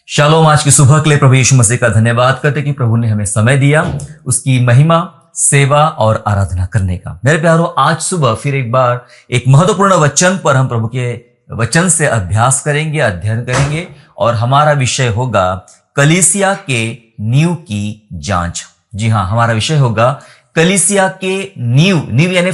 Shalom. आज की सुबह के लिए प्रभु यीशु मसीह का धन्यवाद करते कि प्रभु ने हमें समय दिया उसकी महिमा, सेवा और आराधना करने का। मेरे प्यारो, आज सुबह फिर एक बार एक महत्वपूर्ण वचन पर हम प्रभु के वचन से अभ्यास करेंगे, अध्ययन करेंगे और हमारा विषय होगा कलीसिया के नींव की जांच। जी हाँ, हमारा विषय होगा कलीसिया के नींव यानी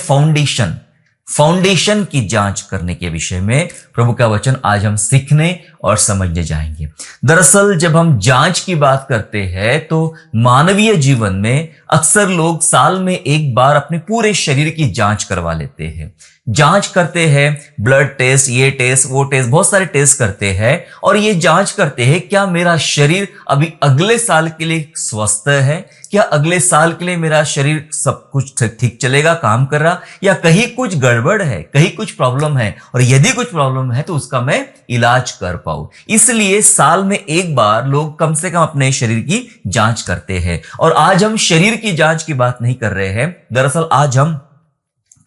फाउंडेशन की जांच करने के विषय में प्रभु का वचन आज हम सीखने और समझने जाएंगे। दरअसल जब हम जांच की बात करते हैं तो मानवीय जीवन में अक्सर लोग साल में एक बार अपने पूरे शरीर की जांच करवा लेते हैं। जांच करते हैं, ब्लड टेस्ट, ये टेस्ट, वो टेस्ट, बहुत सारे टेस्ट करते हैं और ये जांच करते हैं क्या मेरा शरीर अभी अगले साल के लिए स्वस्थ है, क्या अगले साल के लिए मेरा शरीर सब कुछ ठीक चलेगा, काम कर रहा, या कहीं कुछ गड़बड़ है, कहीं कुछ प्रॉब्लम है, और यदि कुछ प्रॉब्लम है तो उसका मैं इलाज कर पाऊं। इसलिए साल में एक बार लोग कम से कम अपने शरीर की जांच करते हैं। और आज हम शरीर की जांच की बात नहीं कर रहे हैं, दरअसल आज हम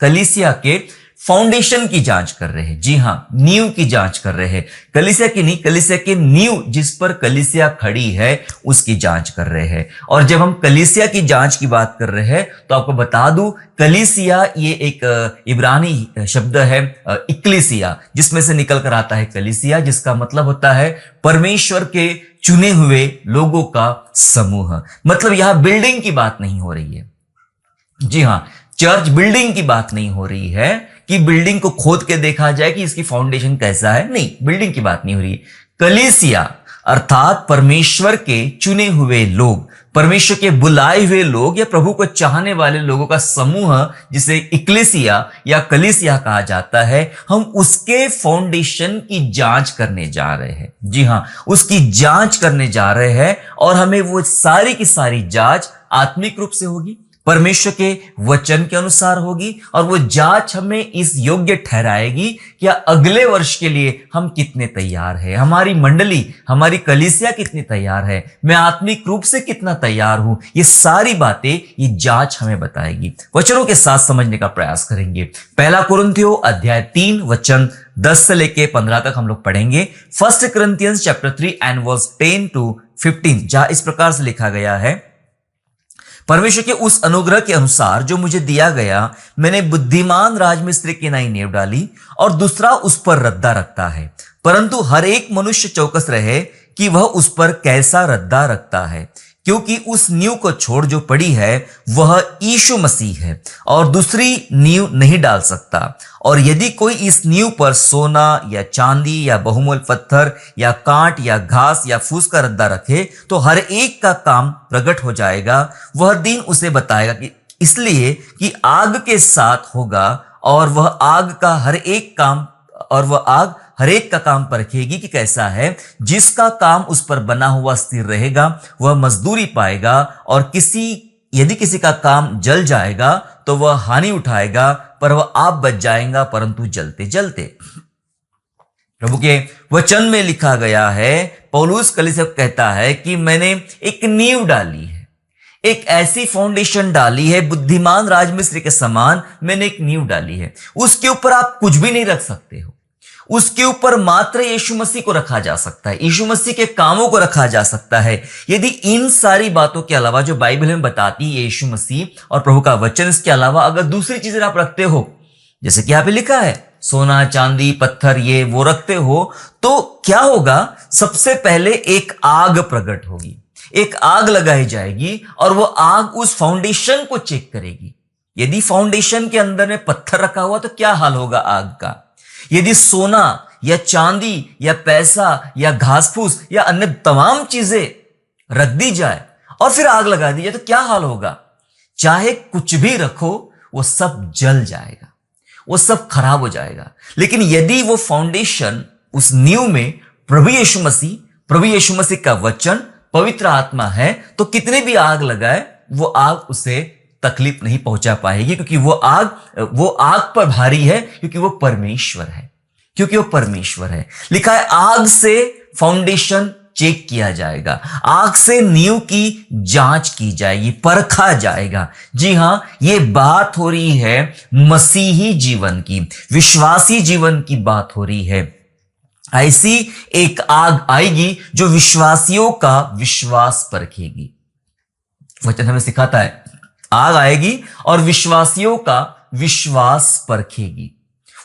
कलीसिया के फाउंडेशन की जांच कर रहे हैं। जी हां, नींव की जांच कर रहे हैं। कलीसिया की नहीं, कलीसिया की नींव जिस पर कलीसिया खड़ी है उसकी जांच कर रहे हैं। और जब हम कलीसिया की जांच की बात कर रहे हैं तो आपको बता दूं, कलीसिया ये एक इब्रानी शब्द है इक्लेसिया, जिसमें से निकल कर आता है कलीसिया, जिसका मतलब होता है परमेश्वर के चुने हुए लोगों का समूह। मतलब यहां बिल्डिंग की बात नहीं हो रही है। जी हां, चर्च बिल्डिंग की बात नहीं हो रही है कि बिल्डिंग को खोद के देखा जाए कि इसकी फाउंडेशन कैसा है। नहीं, बिल्डिंग की बात नहीं हो रही है। कलीसिया अर्थात परमेश्वर के चुने हुए लोग, परमेश्वर के बुलाए हुए लोग या प्रभु को चाहने वाले लोगों का समूह, जिसे इक्लेसिया या कलीसिया कहा जाता है, हम उसके फाउंडेशन की जांच करने जा रहे हैं। जी हां, उसकी जांच करने जा रहे हैं और हमें वो सारी की सारी जांच आत्मिक रूप से होगी, परमेश्वर के वचन के अनुसार होगी, और वो जांच हमें इस योग्य ठहराएगी कि अगले वर्ष के लिए हम कितने तैयार हैं, हमारी मंडली, हमारी कलीसिया कितनी तैयार है, मैं आत्मिक रूप से कितना तैयार हूं। ये सारी बातें ये जांच हमें बताएगी। वचनों के साथ समझने का प्रयास करेंगे। पहला कुरिन्थियों अध्याय 3 वचन 10 से लेके 15 तक हम लोग पढ़ेंगे। 1 Corinthians chapter 3 and verse 10 to 15, जहां इस प्रकार से लिखा गया है, परमेश्वर के उस अनुग्रह के अनुसार जो मुझे दिया गया, मैंने बुद्धिमान राजमिस्त्री की नाई नींव डाली और दूसरा उस पर रद्दा रखता है। परंतु हर एक मनुष्य चौकस रहे कि वह उस पर कैसा रद्दा रखता है, क्योंकि उस नींव को छोड़ जो पड़ी है वह यीशु मसीह है, और दूसरी नींव नहीं डाल सकता। और यदि कोई इस नींव पर सोना या चांदी या बहुमूल्य पत्थर या कांट या घास या फूस का रद्दा रखे तो हर एक का काम प्रकट हो जाएगा। वह दिन उसे बताएगा कि इसलिए कि आग के साथ होगा, और वह आग हर एक का काम परखेगी कि कैसा है। जिसका काम उस पर बना हुआ स्थिर रहेगा वह मजदूरी पाएगा, और यदि किसी का काम जल जाएगा तो वह हानि उठाएगा, पर वह आप बच जाएगा परंतु जलते जलते। प्रभु के वचन में लिखा गया है, पौलुस कलीसिया को कहता है कि मैंने एक नींव डाली है, एक ऐसी फाउंडेशन डाली है, बुद्धिमान राजमिस्त्री के समान मैंने एक नींव डाली है। उसके ऊपर आप कुछ भी नहीं रख सकते हो। उसके ऊपर मात्र यीशु मसीह को रखा जा सकता है, यीशु मसीह के कामों को रखा जा सकता है। यदि इन सारी बातों के अलावा जो बाइबल में बताती है यीशु मसीह और प्रभु का वचन, इसके अलावा अगर दूसरी चीजें आप रखते हो, जैसे कि यहाँ पे लिखा है सोना, चांदी, पत्थर, ये वो रखते हो, तो क्या होगा? सबसे पहले एक आग प्रकट होगी, एक आग लगाई जाएगी और वो आग उस फाउंडेशन को चेक करेगी। यदि फाउंडेशन के अंदर में पत्थर रखा हुआ तो क्या हाल होगा आग का। यदि सोना या चांदी या पैसा या घास फूस या अन्य तमाम चीजें रख दी जाए और फिर आग लगा दी जाए तो क्या हाल होगा। चाहे कुछ भी रखो वो सब जल जाएगा, वो सब खराब हो जाएगा। लेकिन यदि वो फाउंडेशन, उस नींव में प्रभु यीशु मसीह का वचन, पवित्र आत्मा है, तो कितने भी आग लगाए वो आग उसे तकलीफ नहीं पहुंचा पाएगी, क्योंकि वो आग पर भारी है, क्योंकि वो परमेश्वर है। लिखा है आग से फाउंडेशन चेक किया जाएगा, आग से नींव की जांच की जाएगी, परखा जाएगा। जी हां, ये बात हो रही है मसीही जीवन की, विश्वासी जीवन की बात हो रही है। ऐसी एक आग आएगी जो विश्वासियों का विश्वास परखेगी। वचन हमें सिखाता है आग आएगी और विश्वासियों का विश्वास परखेगी।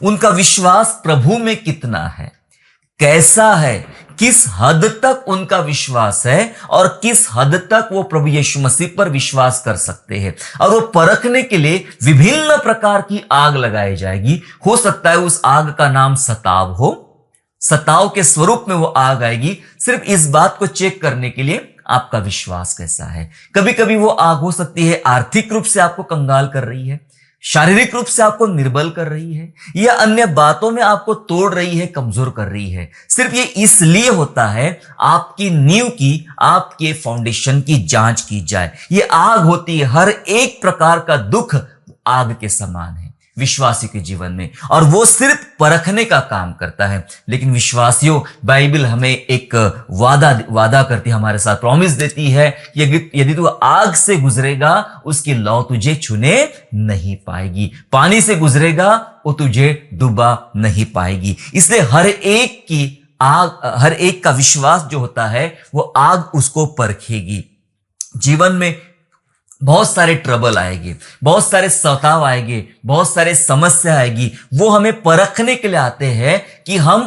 उनका विश्वास प्रभु में कितना है, कैसा है, किस हद तक उनका विश्वास है और किस हद तक वो प्रभु यीशु मसीह पर विश्वास कर सकते हैं। और वो परखने के लिए विभिन्न प्रकार की आग लगाई जाएगी। हो सकता है उस आग का नाम सताव हो, सताव के स्वरूप में वो आग आएगी सिर्फ इस बात को चेक करने के लिए आपका विश्वास कैसा है। कभी कभी वो आग हो सकती है आर्थिक रूप से आपको कंगाल कर रही है, शारीरिक रूप से आपको निर्बल कर रही है, या अन्य बातों में आपको तोड़ रही है, कमजोर कर रही है। सिर्फ ये इसलिए होता है आपकी नींव की, आपके फाउंडेशन की जांच की जाए। ये आग होती है, हर एक प्रकार का दुख आग के समान है विश्वासी के जीवन में, और वो सिर्फ परखने का काम करता है। लेकिन विश्वासियों, बाइबल हमें एक वादा करती है, हमारे साथ प्रॉमिस देती है कि यदि तू आग से गुजरेगा उसकी लौ तुझे छूने नहीं पाएगी, पानी से गुजरेगा वो तुझे डुबा नहीं पाएगी। इसलिए हर एक की आग, हर एक का विश्वास जो होता है वो आग उसको परखेगी। जीवन में बहुत सारे ट्रबल आएंगे, बहुत सारे सताव आएंगे, बहुत सारे समस्या आएगी। वो हमें परखने के लिए आते हैं कि हम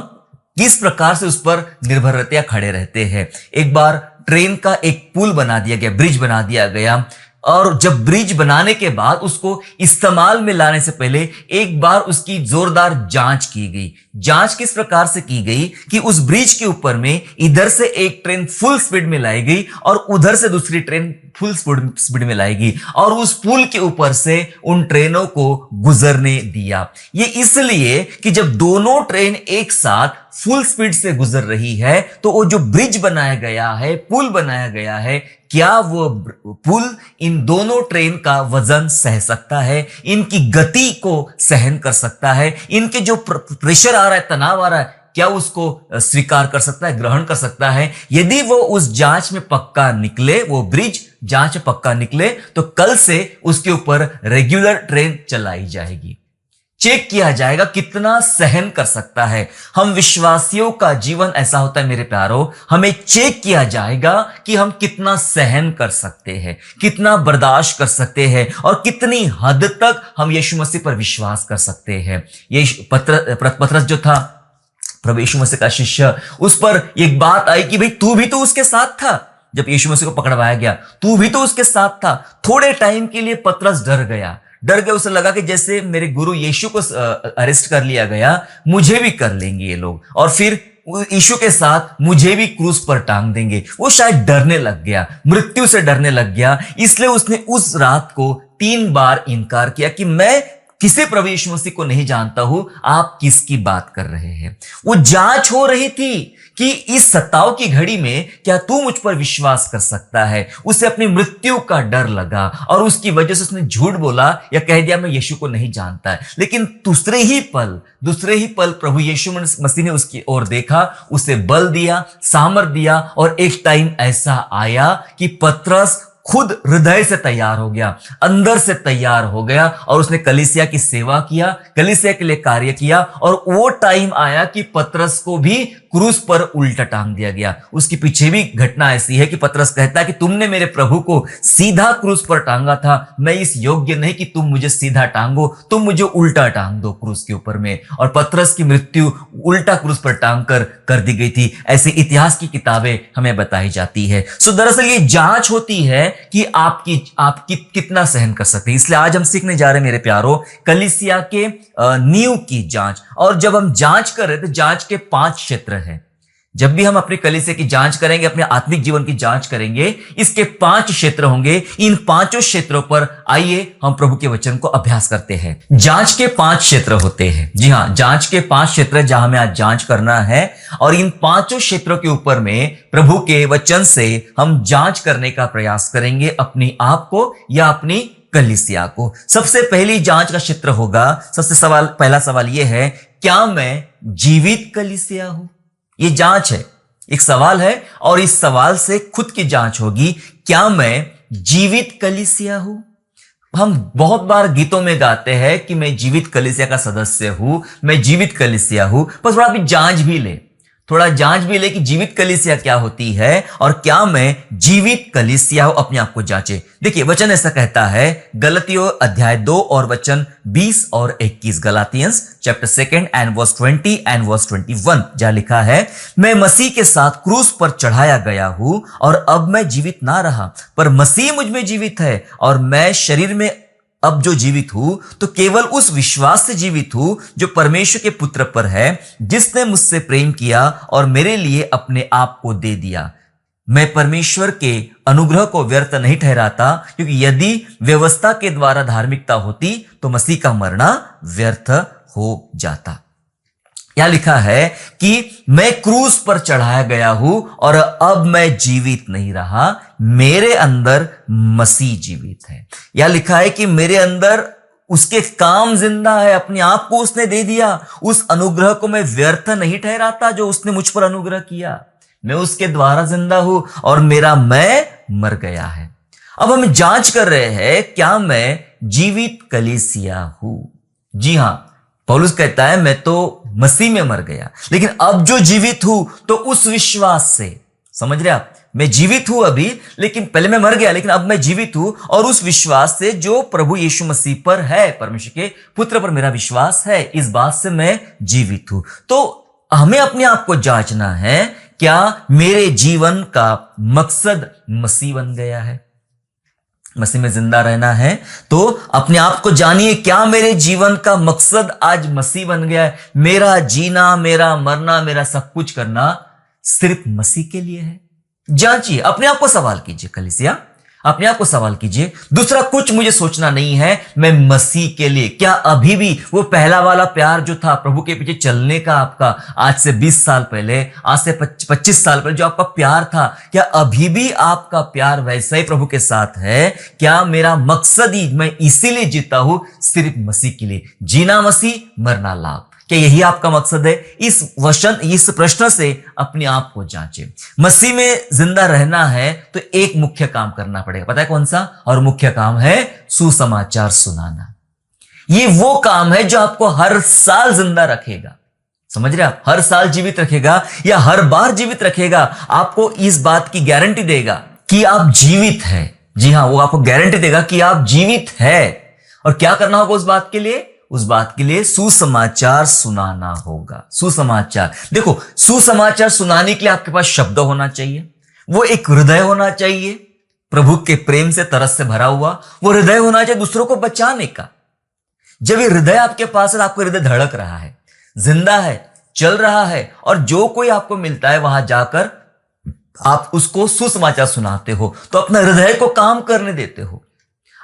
किस प्रकार से उस पर निर्भर रहते या खड़े रहते हैं। एक बार ट्रेन का एक पुल बना दिया गया, ब्रिज बना दिया गया, और जब ब्रिज बनाने के बाद उसको इस्तेमाल में लाने से पहले एक बार उसकी जोरदार जांच की गई। जांच किस प्रकार से की गई कि उस ब्रिज के ऊपर में इधर से एक ट्रेन फुल स्पीड में लाई गई और उधर से दूसरी ट्रेन फुल स्पीड में लाएगी, और उस पुल के ऊपर से उन ट्रेनों को गुजरने दिया। ये इसलिए कि जब दोनों ट्रेन एक साथ फुल स्पीड से गुजर रही है तो वो जो ब्रिज बनाया गया है, पुल बनाया गया है, क्या वो पुल इन दोनों ट्रेन का वजन सह सकता है, इनकी गति को सहन कर सकता है, इनके जो प्रेशर आ रहा है, तनाव आ रहा है, क्या उसको स्वीकार कर सकता है, ग्रहण कर सकता है। यदि वो उस जांच में पक्का निकले, वो ब्रिज जांच में पक्का निकले, तो कल से उसके ऊपर रेगुलर ट्रेन चलाई जाएगी। चेक किया जाएगा कितना सहन कर सकता है। हम विश्वासियों का जीवन ऐसा होता है मेरे प्यारों, हमें चेक किया जाएगा कि हम कितना सहन कर सकते हैं, कितना बर्दाश्त कर सकते हैं, और कितनी हद तक हम यीशु मसीह पर विश्वास कर सकते हैं। ये पतरस जो था, प्रभु यीशु मसीह का शिष्य, उस पर एक बात आई कि भाई तू भी तो उसके साथ था। जब यीशु मसीह को पकड़वाया गया, तू भी तो उसके साथ था। थोड़े टाइम के लिए पतरस डर गया। उसे लगा कि जैसे मेरे गुरु यीशु को अरेस्ट कर लिया गया, मुझे भी कर लेंगे ये लोग, और फिर यीशु के साथ मुझे भी क्रूस पर टांग देंगे। वो शायद डरने लग गया, मृत्यु से डरने लग गया। इसलिए उसने उस रात को 3 बार इनकार किया कि मैं किसी प्रभु यीशु मसीह को नहीं जानता हूं, आप किसकी बात कर रहे हैं। वो जांच हो रही थी कि इस सताव की घड़ी में क्या तू मुझ पर विश्वास कर सकता है। उसे अपनी मृत्यु का डर लगा और उसकी वजह से उसने झूठ बोला या कह दिया मैं यीशु को नहीं जानता है। लेकिन दूसरे ही पल प्रभु यीशु मसीह ने उसकी ओर देखा, उसे बल दिया, सामर्थ दिया, और एक टाइम ऐसा आया कि पतरस खुद हृदय से तैयार हो गया, अंदर से तैयार हो गया, और उसने कलीसिया की सेवा किया, कलीसिया के लिए कार्य किया। और वो टाइम आया कि पतरस को भी क्रूस पर उल्टा टांग दिया गया। उसके पीछे भी घटना ऐसी है कि पतरस कहता है कि तुमने मेरे प्रभु को सीधा क्रूस पर टांगा था, मैं इस योग्य नहीं कि तुम मुझे सीधा टांगो, तुम मुझे उल्टा टांग दो क्रूस के ऊपर में। और पतरस की मृत्यु उल्टा क्रूस पर टांग कर दी गई थी। ऐसे इतिहास की किताबें हमें बताई जाती है। सो दरअसल ये जांच होती है कि आपकी कितना सहन कर सकते हैं। इसलिए आज हम सीखने जा रहे हैं मेरे प्यारों, कलीसिया के नींव की जांच। और जब हम जांच कर रहे थे, जांच के 5 क्षेत्र हैं। जब भी हम अपने कलीसिया की जांच करेंगे, अपने आत्मिक जीवन की जांच करेंगे, इसके 5 क्षेत्र होंगे। इन 5 क्षेत्रों पर आइए हम प्रभु के वचन को अभ्यास करते हैं। जांच के 5 क्षेत्र होते हैं। जी हां, जांच के 5 क्षेत्र जहां हमें आज जांच करना है, और इन 5 क्षेत्रों के ऊपर में प्रभु के वचन से हम जांच करने का प्रयास करेंगे, अपनी आप को या अपनी कलीसिया को। सबसे पहली जांच का क्षेत्र होगा, पहला सवाल यह है, क्या मैं जीवित कलीसिया हूं? ये जांच है, एक सवाल है, और इस सवाल से खुद की जांच होगी, क्या मैं जीवित कलीसिया हूं? हम बहुत बार गीतों में गाते हैं कि मैं जीवित कलीसिया का सदस्य हूं, मैं जीवित कलीसिया हूं, पर थोड़ा भी जांच भी ले। थोड़ा जांच भी ले कि जीवित कलीसिया क्या होती है और क्या मैं जीवित कलीसिया हूं, अपने आप को जांचे। देखिए वचन ऐसा कहता है, गलतियों अध्याय 2 और वचन 20 और 21, Galatians chapter 2 and verse 20 and verse 21, जहां लिखा है, मैं मसीह के साथ क्रूस पर चढ़ाया गया हूं और अब मैं जीवित ना रहा, पर मसीह मुझ में जीवित है, और मैं शरीर में अब जो जीवित हूं तो केवल उस विश्वास से जीवित हूं जो परमेश्वर के पुत्र पर है, जिसने मुझसे प्रेम किया और मेरे लिए अपने आप को दे दिया। मैं परमेश्वर के अनुग्रह को व्यर्थ नहीं ठहराता, क्योंकि यदि व्यवस्था के द्वारा धार्मिकता होती तो मसीह का मरना व्यर्थ हो जाता। यहां लिखा है कि मैं क्रूस पर चढ़ाया गया हूं और अब मैं जीवित नहीं रहा, मेरे अंदर मसीह जीवित है। यहां लिखा है कि मेरे अंदर उसके काम जिंदा है, अपने आप को उसने दे दिया। उस अनुग्रह को मैं व्यर्थ नहीं ठहराता जो उसने मुझ पर अनुग्रह किया। मैं उसके द्वारा जिंदा हूं और मेरा मैं मर गया है। अब हम जांच कर रहे हैं, क्या मैं जीवित कलीसिया हूं? जी हां, पौलुस कहता है मैं तो मसीह में मर गया, लेकिन अब जो जीवित हूं तो उस विश्वास से, समझ रहे आप, मैं जीवित हूं अभी, लेकिन पहले मैं मर गया, लेकिन अब मैं जीवित हूं, और उस विश्वास से जो प्रभु यीशु मसीह पर है, परमेश्वर के पुत्र पर मेरा विश्वास है, इस बात से मैं जीवित हूं। तो हमें अपने आप को जांचना है, क्या मेरे जीवन का मकसद मसीह बन गया है? मसीह में जिंदा रहना है तो अपने आप को जानिए, क्या मेरे जीवन का मकसद आज मसीह बन गया है? मेरा जीना, मेरा मरना, मेरा सब कुछ करना सिर्फ मसीह के लिए है? जांचिए, अपने आप को सवाल कीजिए कलीसिया, अपने आप को सवाल कीजिए। दूसरा कुछ मुझे सोचना नहीं है, मैं मसीह के लिए। क्या अभी भी वो पहला वाला प्यार जो था प्रभु के पीछे चलने का आपका, आज से 20 साल पहले, आज से 25 साल पहले जो आपका प्यार था, क्या अभी भी आपका प्यार वैसा ही प्रभु के साथ है? क्या मेरा मकसद ही, मैं इसीलिए जीता हूं सिर्फ मसीह के लिए, जीना मसीह, मरना लाभ? क्या यही आपका मकसद है? इस प्रश्न से अपने आप को जांचें। मसीह में जिंदा रहना है तो एक मुख्य काम करना पड़ेगा, पता है कौन सा? और मुख्य काम है सुसमाचार सुनाना। ये वो काम है जो आपको हर साल जिंदा रखेगा, समझ रहे आप? हर साल जीवित रखेगा या हर बार जीवित रखेगा, आपको इस बात की गारंटी देगा कि आप जीवित है। जी हां, वो आपको गारंटी देगा कि आप जीवित है। और क्या करना होगा उस बात के लिए? उस बात के लिए सुसमाचार सुनाना होगा। सुसमाचार, देखो, सुसमाचार सुनाने के लिए आपके पास शब्द होना चाहिए, वो एक हृदय होना चाहिए प्रभु के प्रेम से, तरस से भरा हुआ, वो हृदय होना चाहिए दूसरों को बचाने का। जब ये हृदय आपके पास है, आपका हृदय धड़क रहा है, जिंदा है, चल रहा है, और जो कोई आपको मिलता है वहां जाकर आप उसको सुसमाचार सुनाते हो, तो अपना हृदय को काम करने देते हो।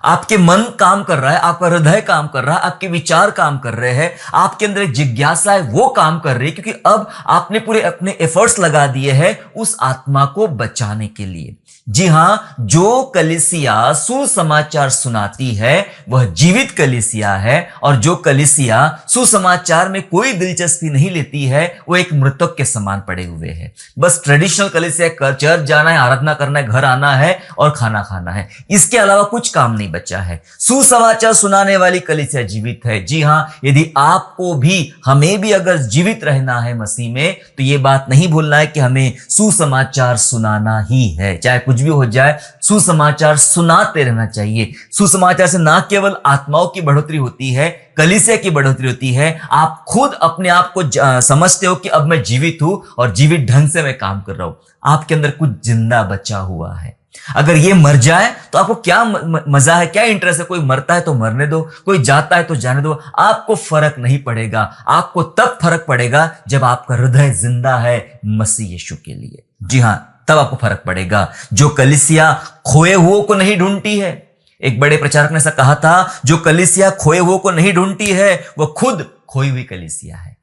आपके मन काम कर रहा है, आपका हृदय काम कर रहा है, आपके विचार काम कर रहे हैं, आपके अंदर एक जिज्ञासा है वो काम कर रही है, क्योंकि अब आपने पूरे अपने एफर्ट्स लगा दिए हैं उस आत्मा को बचाने के लिए। जी हां, जो कलीसिया सुसमाचार सुनाती है वह जीवित कलीसिया है, और जो कलीसिया सुसमाचार में कोई दिलचस्पी नहीं लेती है वो एक मृतक के समान पड़े हुए है। बस ट्रेडिशनल कलीसिया, चर्च जाना है, आराधना करना है, घर आना है और खाना खाना है, इसके अलावा कुछ काम नहीं बचा है। सुसमाचार सुनाने वाली कलीसिया जीवित है। जी हां, यदि आपको भी, हमें भी अगर जीवित रहना है मसीह में, तो यह बात नहीं भूलना है कि हमें सुसमाचार सुनाना ही है। चाहे कुछ भी हो जाए, सुसमाचार सुनाते रहना चाहिए। सुसमाचार से ना केवल आत्माओं की बढ़ोतरी होती है, कलीसिया की बढ़ोतरी होती है, आप खुद अपने आप को समझते हो कि अब मैं जीवित हूं और जीवित ढंग से मैं काम कर रहा हूं। आपके अंदर कुछ जिंदा बचा हुआ है। अगर ये मर जाए तो आपको क्या मजा है, क्या इंटरेस्ट है? कोई मरता है तो मरने दो, कोई जाता है तो जाने दो, आपको फर्क नहीं पड़ेगा। आपको तब फर्क पड़ेगा जब आपका हृदय जिंदा है मसीह यीशु के लिए। जी हां, तब आपको फर्क पड़ेगा। जो कलीसिया खोए हुओं को नहीं ढूंढती है, एक बड़े प्रचारक ने ऐसा कहा था, जो कलीसिया खोए हुओं को नहीं ढूंढती है वह खुद खोई हुई कलीसिया है।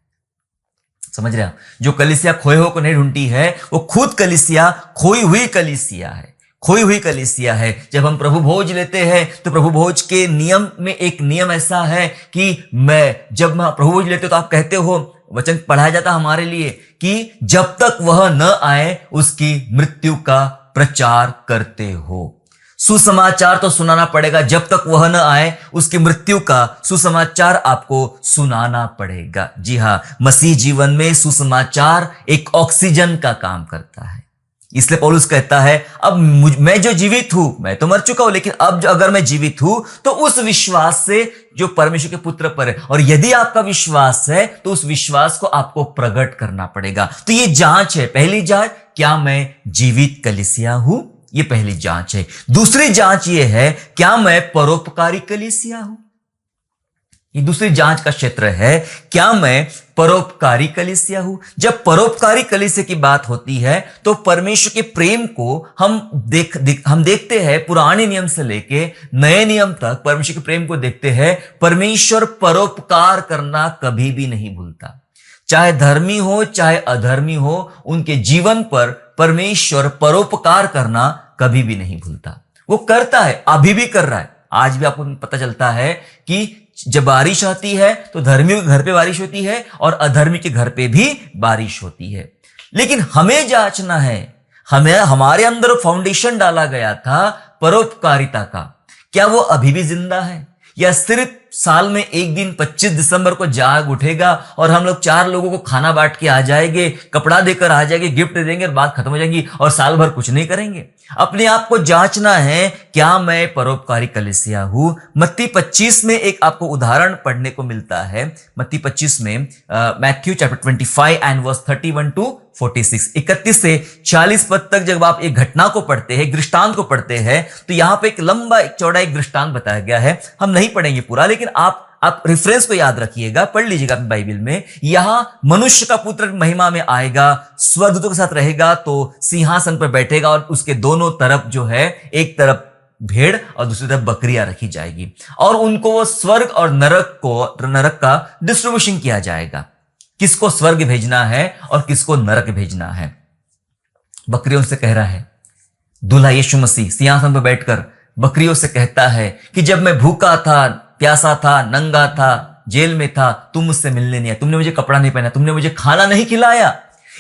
समझ रहे हैं आप? जो कलीसिया खोए हुओं को नहीं ढूंढती है वो खुद कलीसिया खोई हुई कलीसिया है। खोई हुई कलीसिया है। जब हम प्रभु भोज लेते हैं तो प्रभु भोज के नियम में एक नियम ऐसा है कि जब हम प्रभु भोज लेते हो तो आप कहते हो, वचन पढ़ाया जाता हमारे लिए कि जब तक वह न आए उसकी मृत्यु का प्रचार करते हो। सुसमाचार तो सुनाना पड़ेगा, जब तक वह न आए उसकी मृत्यु का सुसमाचार आपको सुनाना पड़ेगा। जी हाँ, मसीह जीवन में सुसमाचार एक ऑक्सीजन का काम करता है। इसलिए पौलुस कहता है, अब मैं जो जीवित हूं, मैं तो मर चुका हूं, लेकिन अब अगर मैं जीवित हूं तो उस विश्वास से जो परमेश्वर के पुत्र पर है, और यदि आपका विश्वास है तो उस विश्वास को आपको प्रकट करना पड़ेगा। तो ये जांच है। पहली जांच, क्या मैं जीवित कलीसिया हूं? ये पहली जांच है। दूसरी जांच ये है, क्या मैं परोपकारी कलीसिया हूं? ये दूसरी जांच का क्षेत्र है, क्या मैं परोपकारी कलीसिया हूं? जब परोपकारी कलीसिया की बात होती है तो परमेश्वर के प्रेम को हम देखते हैं। पुराने नियम से लेके नए नियम तक परमेश्वर के प्रेम को देखते हैं। परमेश्वर परोपकार करना कभी भी नहीं भूलता। चाहे धर्मी हो चाहे अधर्मी हो, उनके जीवन पर परमेश्वर परोपकार करना कभी भी नहीं भूलता। वो करता है, अभी भी कर रहा है। आज भी आपको पता चलता है कि जब बारिश आती है तो धर्मियों के घर पे बारिश होती है और अधर्मी के घर पे भी बारिश होती है। लेकिन हमें जांचना है, हमारे अंदर फाउंडेशन डाला गया था परोपकारिता का, क्या वो अभी भी जिंदा है, या सिर्फ साल में एक दिन 25 दिसंबर को जाग उठेगा और हम लोग 4 लोगों को खाना बांट के आ जाएंगे, कपड़ा देकर आ जाएंगे, गिफ्ट दे देंगे और बात खत्म हो जाएगी और साल भर कुछ नहीं करेंगे। अपने आप को जांचना है, क्या मैं परोपकारी कलीसिया हूं? मत्ती 25 में एक आपको उदाहरण पढ़ने को मिलता है। मत्ती 25 में Matthew chapter 25 and verse 31 to 46, 31 से 40 पद तक जब आप एक घटना को पढ़ते हैं, दृष्टांत को पढ़ते हैं, तो यहां पे एक लंबा एक चौड़ा एक दृष्टांत बताया गया है। हम नहीं पढ़ेंगे पूरा, लेकिन आप रेफरेंस को याद रखिएगा, पढ़ लीजिएगा अपनी बाइबल में। यहां मनुष्य का पुत्र महिमा में आएगा, स्वर्गदूतों के साथ रहेगा, तो सिंहासन पर बैठेगा और उसके दोनों तरफ जो है, एक तरफ भेड़ और दूसरी तरफ बकरियां रखी जाएगी, और उनको वो स्वर्ग और नरक का डिस्ट्रीब्यूशन किया जाएगा। किसको स्वर्ग भेजना है और किसको नरक भेजना है। बकरियों से कह रहा है, दूल्हा यीशु मसीह सिंहासन पर बैठकर बकरियों से कहता है कि जब मैं भूखा था, प्यासा था, नंगा था, जेल में था, तुम मुझसे मिलने नहीं आए, तुमने मुझे कपड़ा नहीं पहना, तुमने मुझे खाना नहीं खिलाया,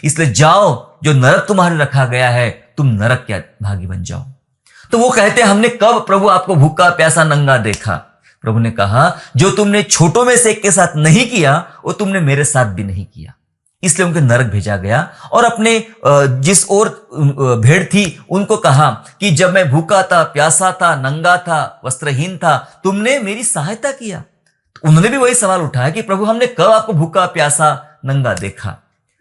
इसलिए जाओ, जो नरक तुम्हारे रखा गया है, तुम नरक के भागी बन जाओ। तो वो कहते हैं, हमने कब प्रभु आपको भूखा, प्यासा, नंगा देखा? प्रभु ने कहा, जो तुमने छोटों में से एक के साथ नहीं किया, वो तुमने मेरे साथ भी नहीं किया। इसलिए उनके नरक भेजा गया। और अपने जिस ओर भेड़ थी उनको कहा कि जब मैं भूखा था, प्यासा था, नंगा था, वस्त्रहीन था, तुमने मेरी सहायता किया। तो उन्होंने भी वही सवाल उठाया कि प्रभु, हमने कब आपको भूखा, प्यासा, नंगा देखा?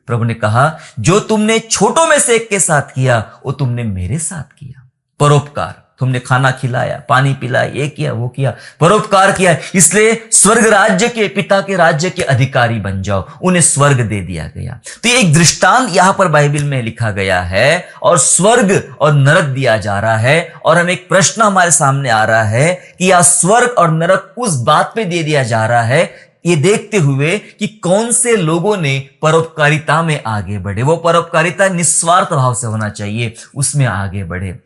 प्रभु ने कहा, जो तुमने छोटों में से एक के साथ किया, वो तुमने मेरे साथ किया। परोपकार, तुमने खाना खिलाया, पानी पिलाया, ये किया, वो किया, परोपकार किया। इसलिए स्वर्ग राज्य के, पिता के राज्य के अधिकारी बन जाओ। उन्हें स्वर्ग दे दिया गया। तो ये एक दृष्टांत यहां पर बाइबल में लिखा गया है, और स्वर्ग और नरक दिया जा रहा है। और हम एक प्रश्न हमारे सामने आ रहा है कि यह स्वर्ग और नरक उस बात पे दे दिया जा रहा है, ये देखते हुए कि कौन से लोगों ने परोपकारिता में आगे बढ़े। वो परोपकारिता निस्वार्थ भाव से होना चाहिए, उसमें आगे बढ़े।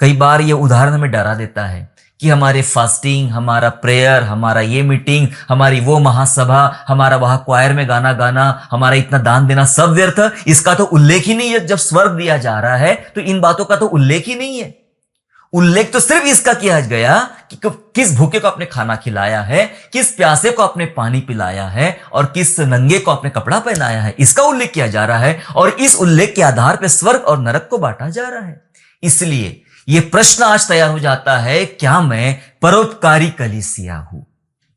कई बार ये उदाहरण हमें डरा देता है कि हमारे फास्टिंग, हमारा प्रेयर, हमारा ये मीटिंग, हमारी वो महासभा, हमारा वहां क्वायर में गाना गाना, हमारा इतना दान देना सब व्यर्थ। इसका तो उल्लेख ही नहीं है। जब स्वर्ग दिया जा रहा है तो इन बातों का तो उल्लेख ही नहीं है। उल्लेख तो सिर्फ इसका किया गया कि किस भूखे को आपने खाना खिलाया है, किस प्यासे को आपने पानी पिलाया है, और किस नंगे को आपने कपड़ा पहनाया है। इसका उल्लेख किया जा रहा है, और इस उल्लेख के आधार पर स्वर्ग और नरक को बांटा जा रहा है। इसलिए ये प्रश्न आज तैयार हो जाता है, क्या मैं परोपकारी कलीसिया हूं?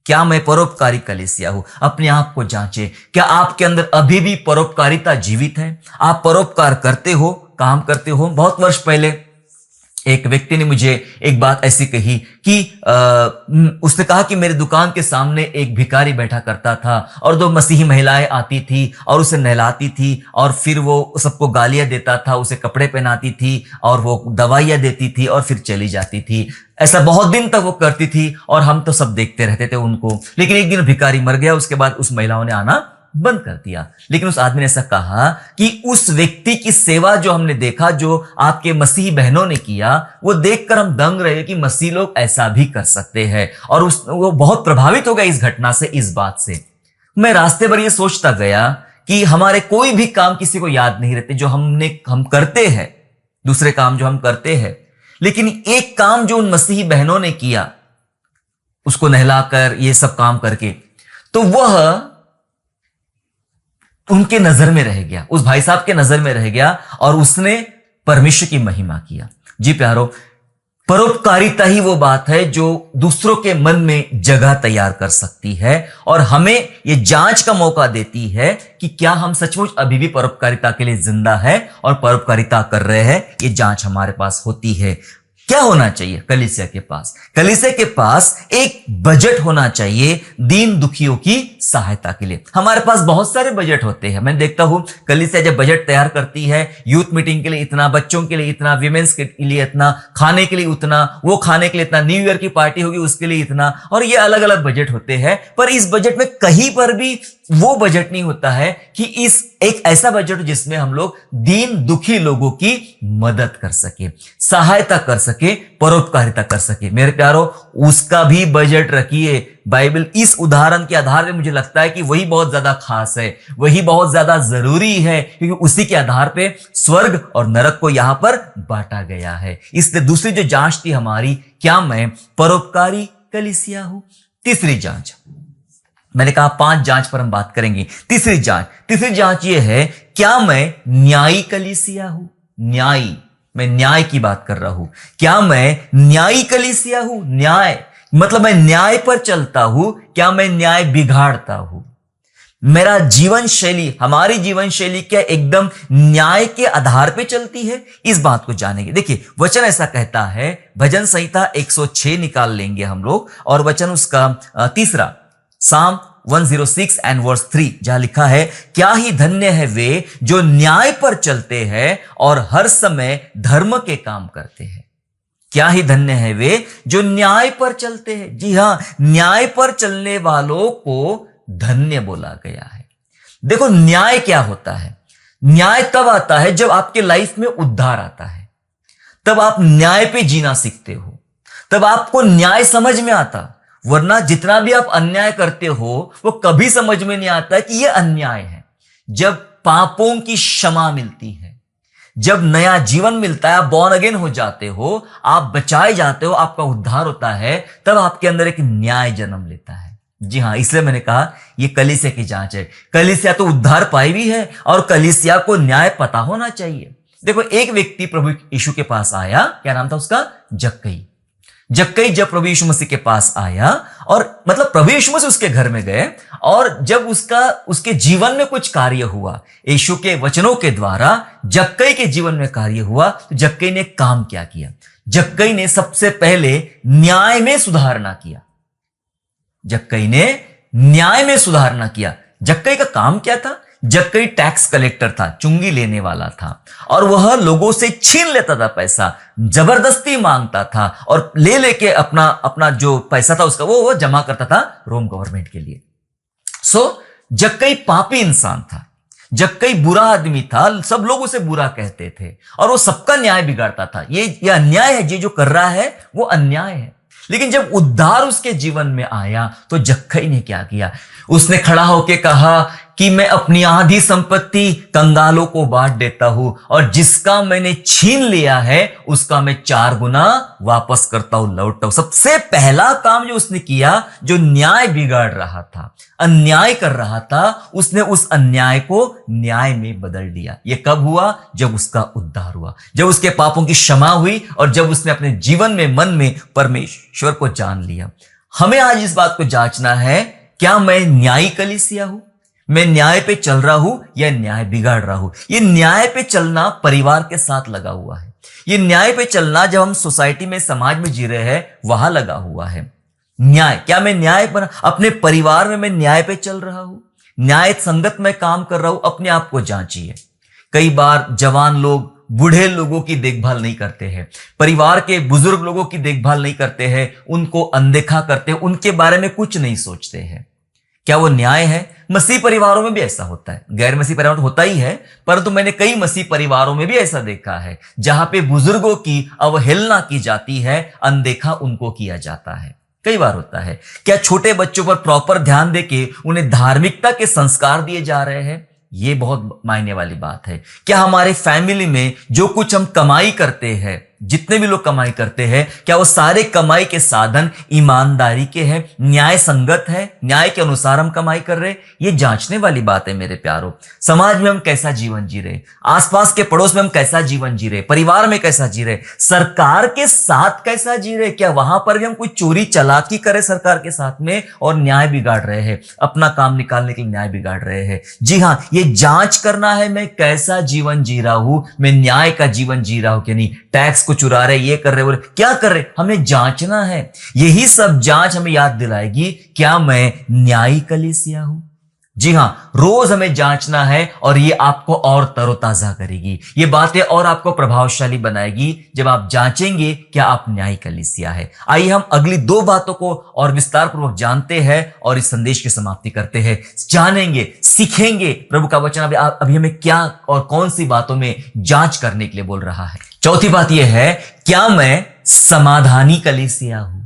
क्या मैं परोपकारी कलीसिया हूं? अपने आप को जांचें, क्या आपके अंदर अभी भी परोपकारिता जीवित है? आप परोपकार करते हो, काम करते हो? बहुत वर्ष पहले एक व्यक्ति ने मुझे एक बात ऐसी कही कि उसने कहा कि मेरे दुकान के सामने एक भिखारी बैठा करता था, और 2 मसीही महिलाएं आती थी और उसे नहलाती थी, और फिर वो सबको गालियां देता था, उसे कपड़े पहनाती थी, और वो दवाइयां देती थी, और फिर चली जाती थी। ऐसा बहुत दिन तक वो करती थी, और हम तो सब देखते रहते थे उनको। लेकिन एक दिन भिखारी मर गया, उसके बाद उस महिलाओं ने आना बंद कर दिया। लेकिन उस आदमी ने ऐसा कहा कि उस व्यक्ति की सेवा जो हमने देखा, जो आपके मसीही बहनों ने किया, वो देखकर हम दंग रहे कि मसीह लोग ऐसा भी कर सकते हैं। और वो बहुत प्रभावित हो गया इस घटना से, इस बात से। मैं रास्ते भर ये सोचता गया कि हमारे कोई भी काम किसी को याद नहीं रहते जो हम करते हैं, दूसरे काम जो हम करते हैं। लेकिन एक काम जो उन मसीही बहनों ने किया, उसको नहलाकर ये सब काम करके, तो वह उनके नजर में रह गया, उस भाई साहब के नजर में रह गया और उसने परमेश्वर की महिमा किया। जी प्यारो, परोपकारिता ही वो बात है जो दूसरों के मन में जगह तैयार कर सकती है और हमें ये जांच का मौका देती है कि क्या हम सचमुच अभी भी परोपकारिता के लिए जिंदा है और परोपकारिता कर रहे हैं। ये जांच हमारे पास होती है। क्या होना चाहिए कलीसिया के पास? कलीसिया के पास एक बजट होना चाहिए दीन दुखियों की सहायता के लिए। हमारे पास बहुत सारे बजट होते हैं। मैं देखता हूं कलीसिया जब बजट तैयार करती है, यूथ मीटिंग के लिए इतना, बच्चों के लिए इतना, विमेंस के लिए इतना, खाने के लिए उतना, वो खाने के लिए इतना, न्यू ईयर की पार्टी होगी उसके लिए इतना, और ये अलग अलग बजट होते हैं। पर इस बजट में कहीं पर भी वो बजट नहीं होता है कि इस एक ऐसा बजट जिसमें हम लोग दीन दुखी लोगों की मदद कर सके, सहायता कर सके, परोपकारिता कर सके। मेरे प्यारो, उसका भी बजट रखिए। बाइबल इस उदाहरण के आधार पे मुझे लगता है कि वही बहुत ज्यादा खास है, वही बहुत ज्यादा जरूरी है, क्योंकि उसी के आधार पे स्वर्ग और नरक को यहां पर बांटा गया है। इसलिए दूसरी जो जांच थी हमारी, क्या मैं परोपकारी कलीसिया हूं? तीसरी जांच, मैंने कहा 5 जांच पर हम बात करेंगे। तीसरी जांच ये है, क्या मैं न्यायी कलीसिया हूं? न्यायी, मैं न्याय की बात कर रहा हूं। क्या मैं न्यायी कलीसिया हूं? न्याय मतलब मैं न्याय पर चलता हूं? क्या मैं न्याय बिगाड़ता हूं? मेरा जीवन शैली, हमारी जीवन शैली क्या एकदम न्याय के आधार पे चलती है? इस बात को जानेंगे। देखिए, वचन ऐसा कहता है, भजन संहिता 106 निकाल लेंगे हम लोग, और वचन उसका तीसरा, साम 106 एंड वर्स 3, जहां लिखा है, क्या ही धन्य है वे जो न्याय पर चलते हैं और हर समय धर्म के काम करते हैं। क्या ही धन्य है वे जो न्याय पर चलते हैं। जी हां, न्याय पर चलने वालों को धन्य बोला गया है। देखो, न्याय क्या होता है? न्याय तब आता है जब आपके लाइफ में उद्धार आता है, तब आप न्याय पे जीना सीखते हो, तब आपको न्याय समझ में आता। वरना जितना भी आप अन्याय करते हो वो कभी समझ में नहीं आता है कि यह अन्याय है। जब पापों की क्षमा मिलती है, जब नया जीवन मिलता है, आप बॉर्न अगेन हो जाते हो, आप बचाए जाते हो, आपका उद्धार होता है, तब आपके अंदर एक न्याय जन्म लेता है। जी हां, इसलिए मैंने कहा यह कलीसिया की जांच है। कलीसिया तो उद्धार पाई भी है और कलीसिया को न्याय पता होना चाहिए। देखो, एक व्यक्ति प्रभु यीशु के पास आया, क्या नाम था उसका? जक्कई। जब प्रभु यीशु मसीह के पास आया, और मतलब प्रभु यीशु मसीह उसके घर में गए, और जब उसके जीवन में कुछ कार्य हुआ, यीशु के वचनों के द्वारा जक्कई के जीवन में कार्य हुआ, तो जक्कई ने काम क्या किया? जक्कई ने सबसे पहले न्याय में सुधारना किया। जक्कई ने न्याय में सुधारना किया। जक्कई का काम क्या था? जक्कई टैक्स कलेक्टर था, चुंगी लेने वाला था, और वह लोगों से छीन लेता था पैसा, जबरदस्ती मांगता था, और ले लेके अपना जो पैसा था उसका वो जमा करता था रोम गवर्नमेंट के लिए। जक्कई पापी इंसान था, जक्कई बुरा आदमी था, सब लोग उसे बुरा कहते थे और वो सबका न्याय बिगाड़ता था। ये अन्याय है, ये जो कर रहा है वो अन्याय है। लेकिन जब उद्धार उसके जीवन में आया तो जक्कई ने क्या किया? उसने खड़ा होकर कहा कि मैं अपनी आधी संपत्ति कंगालों को बांट देता हूं, और जिसका मैंने छीन लिया है उसका मैं 4 गुना वापस करता हूं, लौटता हूं। सबसे पहला काम जो उसने किया, जो न्याय बिगाड़ रहा था, अन्याय कर रहा था, उसने उस अन्याय को न्याय में बदल दिया। यह कब हुआ? जब उसका उद्धार हुआ, जब उसके पापों की क्षमा हुई, और जब उसने अपने जीवन में, मन में परमेश्वर को जान लिया। हमें आज इस बात को जांचना है, क्या मैं न्यायी कलीसिया हूं? मैं न्याय पे चल रहा हूं या न्याय बिगाड़ रहा हूं? ये न्याय पे चलना परिवार के साथ लगा हुआ है। ये न्याय पे चलना जब हम सोसाइटी में, समाज में जी रहे हैं, वहां लगा हुआ है। न्याय, क्या मैं न्याय पर, अपने परिवार में मैं न्याय पे चल रहा हूं? न्याय संगत में काम कर रहा हूं? अपने आप को जांचिए। कई बार जवान लोग बूढ़े लोगों की देखभाल नहीं करते हैं, परिवार के बुजुर्ग लोगों की देखभाल नहीं करते हैं, उनको अनदेखा करते हैं, उनके बारे में कुछ नहीं सोचते हैं। क्या वो न्याय है? मसीह परिवारों में भी ऐसा होता है, गैर मसीह परिवार में होता ही है, परंतु मैंने कई मसीह परिवारों में भी ऐसा देखा है जहां पे बुजुर्गों की अवहेलना की जाती है, अनदेखा उनको किया जाता है। कई बार होता है। क्या छोटे बच्चों पर प्रॉपर ध्यान देके उन्हें धार्मिकता के संस्कार दिए जा रहे हैं? ये बहुत मायने वाली बात है। क्या हमारे फैमिली में जो कुछ हम कमाई करते हैं, जितने भी लोग कमाई करते हैं, क्या वो सारे कमाई के साधन ईमानदारी के हैं, न्याय संगत है, न्याय के अनुसार हम कमाई कर रहे? ये जांचने वाली बात है मेरे प्यारों। समाज में हम कैसा जीवन जी रहे, आसपास के पड़ोस में हम कैसा जीवन जी रहे, परिवार में कैसा जी रहे, सरकार के साथ कैसा जी रहे, क्या वहां पर भी हम कोई चोरी चालाकी करे सरकार के साथ में और न्याय बिगाड़ रहे हैं, अपना काम निकालने के लिए न्याय बिगाड़ रहे हैं? जी हां, ये जांच करना है मैं कैसा जीवन जी रहा हूं, मैं न्याय का जीवन जी रहा हूं कि नहीं, टैक्स को चुरा रहे, ये कर रहे, वो क्या कर रहे, हमें जांचना है। यही सब जांच हमें याद दिलाएगी क्या मैं न्यायी कलीसिया हूं। जी हां, रोज हमें जांचना है और ये आपको और तरोताजा करेगी, ये बातें और आपको प्रभावशाली बनाएगी जब आप जांचेंगे क्या आप न्यायी कलीसिया है। आइए हम अगली 2 बातों को और विस्तार पूर्वक जानते हैं और इस संदेश की समाप्ति करते हैं। जानेंगे, सीखेंगे प्रभु का वचन अभी हमें क्या और कौन सी बातों में जांच करने के लिए बोल रहा है। चौथी बात यह है, क्या मैं समाधानी कलीसिया हूं?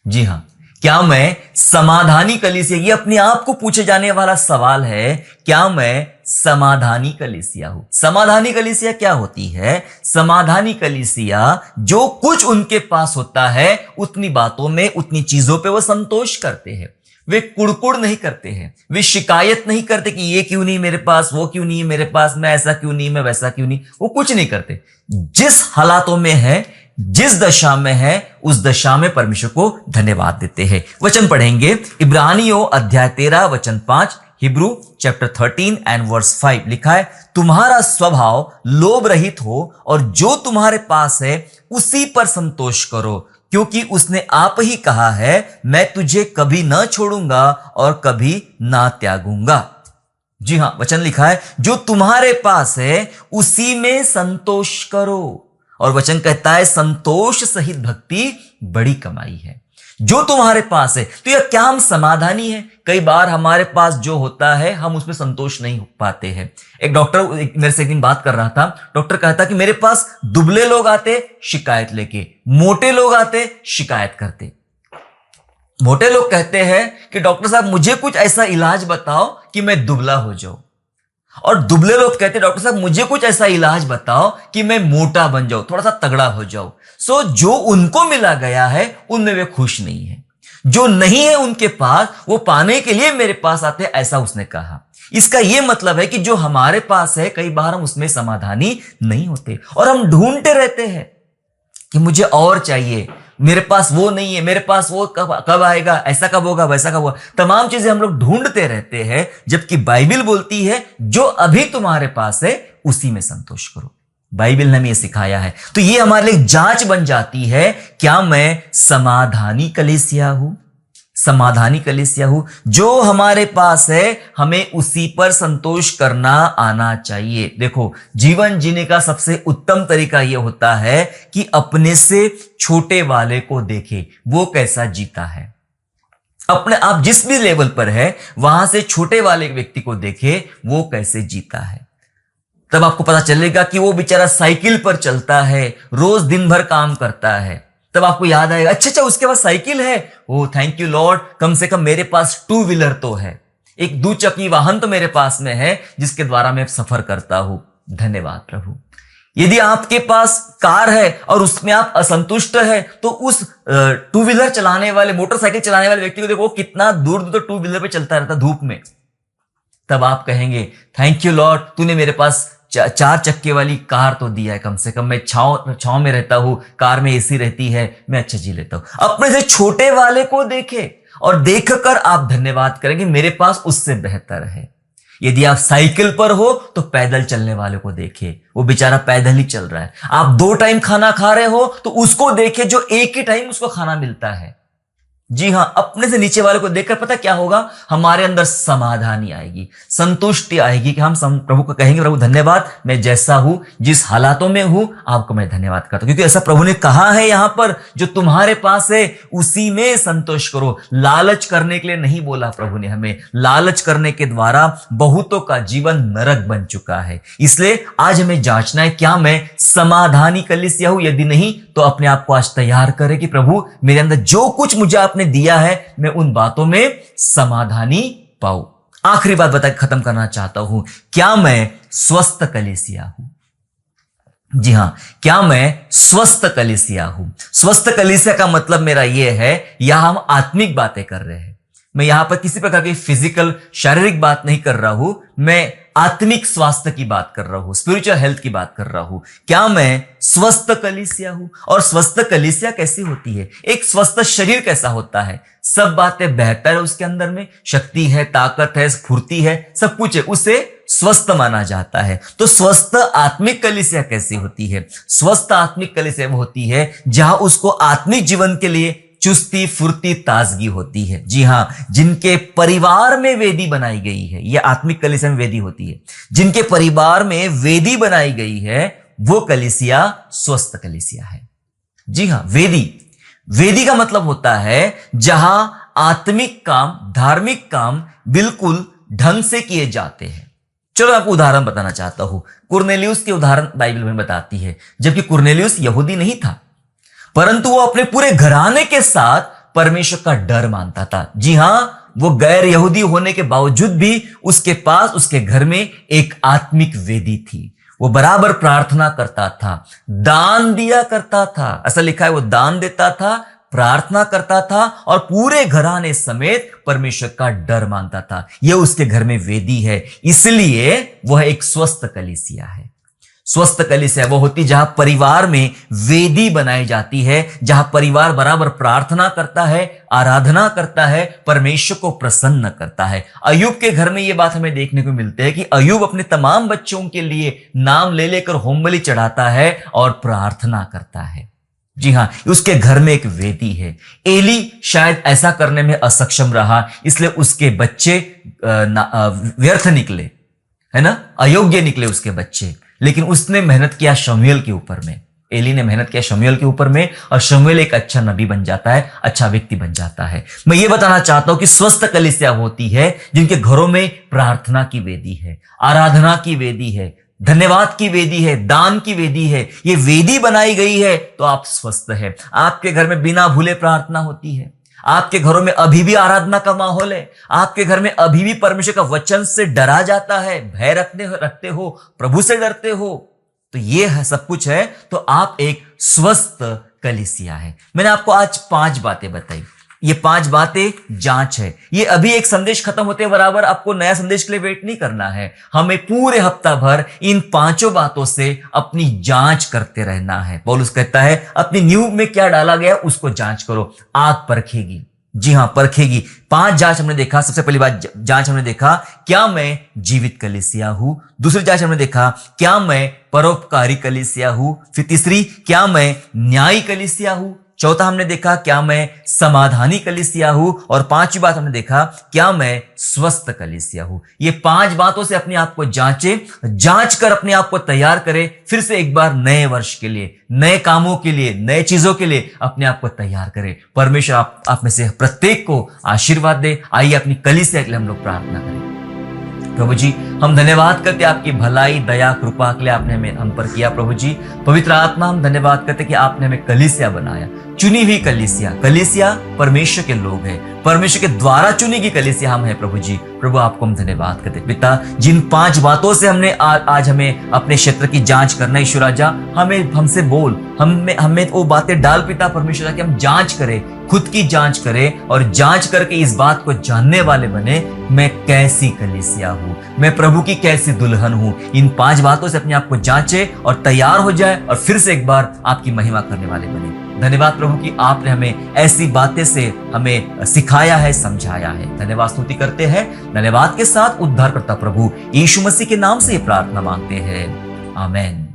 जी हां, क्या मैं समाधानी कलीसिया, ये अपने आप को पूछे जाने वाला सवाल है, क्या मैं समाधानी कलीसिया हूं? समाधानी कलीसिया क्या होती है? समाधानी कलीसिया जो कुछ उनके पास होता है उतनी बातों में, उतनी चीजों पे वो संतोष करते हैं। वे कुड़कुड़ नहीं करते हैं, वे शिकायत नहीं करते कि ये क्यों नहीं मेरे पास, वो क्यों नहीं मेरे पास, मैं ऐसा क्यों नहीं, मैं वैसा क्यों नहीं। वो कुछ नहीं करते। जिस हालातों में है, जिस दशा में है, उस दशा में परमेश्वर को धन्यवाद देते हैं। वचन पढ़ेंगे, इब्रानियों अध्याय 13 वचन 5, हिब्रू चैप्टर 13 एंड वर्स 5 लिखा है, तुम्हारा स्वभाव लोभ रहित हो और जो तुम्हारे पास है उसी पर संतोष करो, क्योंकि उसने आप ही कहा है, मैं तुझे कभी ना छोड़ूंगा और कभी ना त्यागूंगा। जी हां, वचन लिखा है, जो तुम्हारे पास है उसी में संतोष करो। और वचन कहता है, संतोष सहित भक्ति बड़ी कमाई है। जो तुम्हारे पास है, तो यह क्या हम समाधानी है? कई बार हमारे पास जो होता है हम उसमें संतोष नहीं हो पाते हैं। एक डॉक्टर मेरे से एक दिन बात कर रहा था, डॉक्टर कहता कि मेरे पास दुबले लोग आते शिकायत लेके, मोटे लोग आते शिकायत करते। मोटे लोग कहते हैं कि डॉक्टर साहब मुझे कुछ ऐसा इलाज बताओ कि मैं दुबला हो जाऊं, और दुबले लोग कहते हैं डॉक्टर साहब मुझे कुछ ऐसा इलाज बताओ कि मैं मोटा बन जाऊं, थोड़ा सा तगड़ा हो जाऊं। सो जो उनको मिला गया है उनमें वे खुश नहीं है, जो नहीं है उनके पास वो पाने के लिए मेरे पास आते हैं, ऐसा उसने कहा। इसका यह मतलब है कि जो हमारे पास है कई बार हम उसमें समाधानी नहीं होते और हम ढूंढते रहते हैं कि मुझे और चाहिए, मेरे पास वो नहीं है, मेरे पास वो कब आएगा, ऐसा कब होगा, वैसा कब होगा। तमाम चीजें हम लोग ढूंढते रहते हैं, जबकि बाइबिल बोलती है जो अभी तुम्हारे पास है उसी में संतोष करो। बाइबिल ने हमें ये सिखाया है। तो ये हमारे लिए जांच बन जाती है, क्या मैं समाधानी कलीसिया हूं? समाधानी कलीसिया हूं। जो हमारे पास है हमें उसी पर संतोष करना आना चाहिए। देखो, जीवन जीने का सबसे उत्तम तरीका यह होता है कि अपने से छोटे वाले को देखे वो कैसा जीता है। अपने आप जिस भी लेवल पर है वहां से छोटे वाले व्यक्ति को देखे वो कैसे जीता है, तब आपको पता चलेगा कि वो बेचारा साइकिल पर चलता है, रोज दिन भर काम करता है। तब आपको याद आएगा, अच्छा उसके पास साइकिल है, ओ थैंक यू लॉर्ड, कम से कम मेरे पास 2 व्हीलर तो है, एक 2 चक्की वाहन तो मेरे पास में है जिसके द्वारा मैं सफर करता हूं। धन्यवाद प्रभु। यदि आपके पास कार है और उसमें आप असंतुष्ट है तो उस 2 व्हीलर चलाने वाले, मोटरसाइकिल चलाने वाले व्यक्ति को देखो, कितना दूर दूर 2 व्हीलर पे चलता रहता धूप में। तब आप कहेंगे, थैंक यू लॉर्ड, तूने मेरे पास 4 चक्के वाली कार तो दिया है, कम से कम मैं छांव में रहता हूं, कार में एसी रहती है, मैं अच्छा जी लेता हूं। अपने से छोटे वाले को देखे और देखकर आप धन्यवाद करेंगे, मेरे पास उससे बेहतर है। यदि आप साइकिल पर हो तो पैदल चलने वाले को देखे, वो बेचारा पैदल ही चल रहा है। आप 2 टाइम खाना खा रहे हो तो उसको देखे जो एक ही टाइम उसको खाना मिलता है। जी हां, अपने से नीचे वाले को देखकर पता क्या होगा, हमारे अंदर समाधानी आएगी, संतुष्टि आएगी कि हम प्रभु को कहेंगे, प्रभु धन्यवाद, मैं जैसा हूं, जिस हालातों में हूं, आपको मैं धन्यवाद करता हूं, क्योंकि ऐसा प्रभु ने कहा है यहां पर, जो तुम्हारे पास है उसी में संतोष करो। लालच करने के लिए नहीं बोला प्रभु ने हमें, लालच करने के द्वारा बहुतों का जीवन नरक बन चुका है। इसलिए आज हमें जांचना है, क्या मैं समाधानी कलीसिया हूं? यदि नहीं तो अपने आप को आज तैयार करें कि प्रभु मेरे अंदर जो कुछ मुझे आपने दिया है मैं उन बातों में समाधानी पाऊं। आखिरी बात बता के खत्म करना चाहता हूं, क्या मैं स्वस्थ कलीसिया हूं? जी हाँ, क्या मैं स्वस्थ कलीसिया हूं? स्वस्थ कलीसिया का मतलब मेरा यह है, यहां हम आत्मिक बातें कर रहे हैं। मैं यहां पर किसी प्रकार की फिजिकल शारीरिक बात नहीं कर रहा हूं, मैं आत्मिक स्वास्थ्य की बात कर रहा हूं, स्पिरिचुअल हेल्थ की बात कर रहा हूं। क्या मैं स्वस्थ कलीसिया हूं? और स्वस्थ कलीसिया कैसी होती है? एक स्वस्थ शरीर कैसा होता है? सब बातें बेहतर है उसके अंदर में, शक्ति है, ताकत है, स्फूर्ति है, सब कुछ है, उसे स्वस्थ माना जाता है। तो स्वस्थ आत्मिक कलीसिया कैसी होती है? स्वस्थ आत्मिक कलीसिया वो होती है जहां उसको आत्मिक जीवन के लिए चुस्ती, फुर्ती, ताजगी होती है। जी हां, जिनके परिवार में वेदी बनाई गई है, यह आत्मिक कलीसिया में वेदी होती है। जिनके परिवार में वेदी बनाई गई है, वो कलीसिया स्वस्थ कलीसिया है। जी हां, वेदी का मतलब होता है जहां आत्मिक काम, धार्मिक काम बिल्कुल ढंग से किए जाते हैं। चलो आपको उदाहरण बताना चाहता हूं। कुरनेलियुस के उदाहरण बाइबल में बताती है। जबकि कुरनेलियुस यहूदी नहीं था, परंतु वो अपने पूरे घराने के साथ परमेश्वर का डर मानता था। जी हां, वो गैर यहूदी होने के बावजूद भी उसके पास, उसके घर में एक आत्मिक वेदी थी। वो बराबर प्रार्थना करता था, दान दिया करता था। ऐसा लिखा है, वो दान देता था, प्रार्थना करता था और पूरे घराने समेत परमेश्वर का डर मानता था। यह उसके घर में वेदी है, इसलिए वह एक स्वस्थ कलीसिया है। स्वस्थ कलीसिया वो होती जहां परिवार में वेदी बनाई जाती है, जहां परिवार बराबर प्रार्थना करता है, आराधना करता है, परमेश्वर को प्रसन्न करता है। अय्यूब के घर में यह बात हमें देखने को मिलती है कि अय्यूब अपने तमाम बच्चों के लिए नाम ले लेकर होम बलि चढ़ाता है और प्रार्थना करता है। जी हां, उसके घर में एक वेदी है। एली शायद ऐसा करने में असक्षम रहा, इसलिए उसके बच्चे व्यर्थ निकले, है ना, अयोग्य निकले उसके बच्चे। लेकिन उसने मेहनत किया शमूएल के ऊपर में, एली ने मेहनत किया शमूएल के ऊपर में, और शमूएल एक अच्छा नबी बन जाता है, अच्छा व्यक्ति बन जाता है। मैं ये बताना चाहता हूं कि स्वस्थ कलीसिया होती है जिनके घरों में प्रार्थना की वेदी है, आराधना की वेदी है, धन्यवाद की वेदी है, दान की वेदी है। ये वेदी बनाई गई है तो आप स्वस्थ है। आपके घर में बिना भूले प्रार्थना होती है, आपके घरों में अभी भी आराधना का माहौल है, आपके घर में अभी भी परमेश्वर का वचन से डरा जाता है, भय रखते हो, प्रभु से डरते हो, तो ये है सब कुछ है, तो आप एक स्वस्थ कलीसिया है। मैंने आपको आज 5 बातें बताई। ये 5 बातें जांच है। ये अभी एक संदेश खत्म होते बराबर आपको नया संदेश के लिए वेट नहीं करना है। हमें पूरे हफ्ता भर इन 5 बातों से अपनी जांच करते रहना है। पौलुस कहता है अपनी नींव में क्या डाला गया उसको जांच करो, आग परखेगी। जी हां, परखेगी। 5 जांच हमने देखा। सबसे पहली बात जांच हमने देखा, क्या मैं जीवित कलीसिया हूं। दूसरी जांच हमने देखा, क्या मैं परोपकारी कलीसिया हूं। फिर तीसरी, क्या मैं न्यायी कलीसिया हूं। चौथा हमने देखा, क्या मैं समाधानी कलीसिया हूं। और 5वीं बात हमने देखा, क्या मैं स्वस्थ कलीसिया हूं। ये 5 बातों से अपने आप को जांच कर अपने आप को तैयार करें, फिर से एक बार नए वर्ष के लिए, नए कामों के लिए, नए चीजों के लिए अपने आप को तैयार करें। परमेश्वर आप में से प्रत्येक को आशीर्वाद दे। आइए अपनी कलीसिया के लिए हम लोग प्रार्थना करें। प्रभु जी, हम धन्यवाद करते आपकी भलाई, दया, कृपा के लिए आपने हमें हम पर किया। प्रभु जी, पवित्र आत्मा, हम धन्यवाद करते कि आपने हमें कलीसिया बनाया, चुनी हुई कलीसिया परमेश्वर के लोग हैं, परमेश्वर के द्वारा चुनी गई कलीसिया हम हैं। प्रभु जी, प्रभु आपको हम धन्यवाद करते। पिता, जिन 5 बातों से हमने आज हमें अपने क्षेत्र की जांच करना है, ईश्वर राजा, हमसे बोल, हमें वो बातें डाल पिता परमेश्वर, कि हम जांच करें, खुद की जांच करें और जांच करके इस बात को जानने वाले बने, मैं कैसी कलीसिया हूं, मैं प्रभु की कैसी दुल्हन हूं। इन 5 बातों से अपने आप को जांचे और तैयार हो जाए और फिर से एक बार आपकी महिमा करने वाले बने। धन्यवाद प्रभु कि आपने हमें ऐसी बातें से हमें सिखाया है, समझाया है। धन्यवाद स्तुति करते हैं। धन्यवाद के साथ उद्धारकर्ता प्रभु यीशु मसीह के नाम से ये प्रार्थना मांगते हैं, आमीन।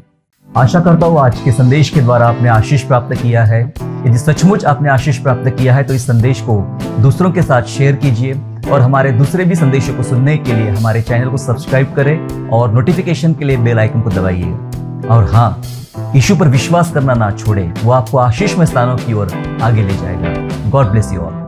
आशा करता हूँ आज के संदेश के द्वारा आपने आशीष प्राप्त किया है। यदि सचमुच आपने आशीष प्राप्त किया है तो इस संदेश को दूसरों के साथ शेयर कीजिए और हमारे दूसरे भी संदेशों को सुनने के लिए हमारे चैनल को सब्सक्राइब करें और नोटिफिकेशन के लिए बेल आइकन को दबाइए। और हाँ, यीशु पर विश्वास करना ना छोड़ें, वो आपको आशीषमय स्थानों की ओर आगे ले जाएगा। God bless you all.